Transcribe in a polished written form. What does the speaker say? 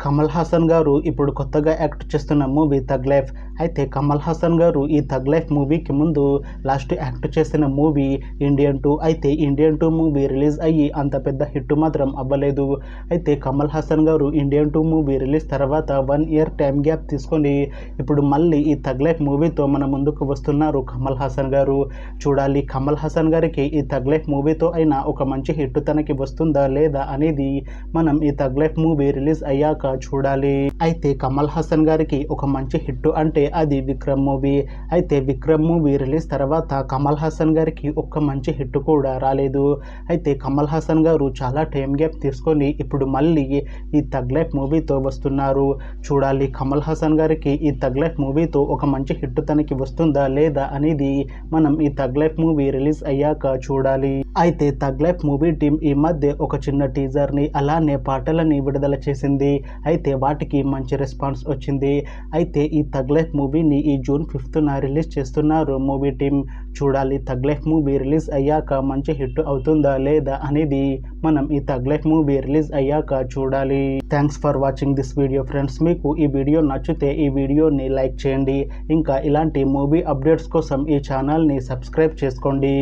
కమల్ హాసన్ గారు ఇప్పుడు కొత్తగా యాక్ట్ చేస్తున్న మూవీ థగ్ లైఫ్. అయితే కమల్ హాసన్ గారు ఈ థగ్ లైఫ్ మూవీకి ముందు లాస్ట్ యాక్ట్ చేసిన మూవీ ఇండియన్ 2. అయితే ఇండియన్ 2 మూవీ రిలీజ్ అయ్యి అంత పెద్ద హిట్ మాత్రం అవ్వలేదు. అయితే కమల్ హాసన్ గారు ఇండియన్ 2 మూవీ రిలీజ్ తర్వాత 1 ఇయర్ టైం గ్యాప్ తీసుకొని ఇప్పుడు మళ్ళీ ఈ థగ్ లైఫ్ మూవీతో మన ముందుకు వస్తున్నారు కమల్ హాసన్ గారు. చూడాలి కమల్ హాసన్ గారికి ఈ థగ్ లైఫ్ మూవీతో అయినా ఒక మంచి హిట్ తనకి వస్తుందా లేదా అనేది మనం ఈ థగ్ లైఫ్ మూవీ రిలీజ్ అయ్యాక చూడాలి. అయితే కమల్ హాసన్ గారికి ఒక మంచి హిట్ అంటే అది విక్రమ్ మూవీ. అయితే విక్రమ్ మూవీ రిలీజ్ తర్వాత కమల్ హాసన్ గారికి ఒక్క మంచి హిట్ కూడా రాలేదు. అయితే కమల్ హాసన్ గారు చాలా టైం గ్యాప్ తీసుకొని ఇప్పుడు మళ్ళీ ఈ థగ్ లైఫ్ మూవీతో వస్తున్నారు. చూడాలి కమల్ హాసన్ గారికి ఈ థగ్ లైఫ్ మూవీతో ఒక మంచి హిట్ తనకి వస్తుందా లేదా అనేది మనం ఈ థగ్ లైఫ్ మూవీ రిలీజ్ అయ్యాక చూడాలి. అయితే థగ్ లైఫ్ మూవీ టీం ఈ మధ్య ఒక చిన్న టీజర్ని అలానే పాటలని విడుదల చేసింది. అయితే వాటికి మంచి రెస్పాన్స్ వచ్చింది. అయితే ఈ థగ్ లైఫ్ మూవీని ఈ జూన్ 5న రిలీజ్ చేస్తున్నారు మూవీ టీం. చూడాలి థగ్ లైఫ్ మూవీ రిలీజ్ అయ్యాక మంచి హిట్ అవుతుందా లేదా అనేది మనం ఈ థగ్ లైఫ్ మూవీ రిలీజ్ అయ్యాక చూడాలి. Thanks for watching this video friends. మీకు ఈ వీడియో నచ్చితే ఈ వీడియోని లైక్ చేయండి. ఇంకా ఇలాంటి మూవీ అప్డేట్స్ కోసం ఈ ఛానల్ని సబ్స్క్రైబ్ చేసుకోండి.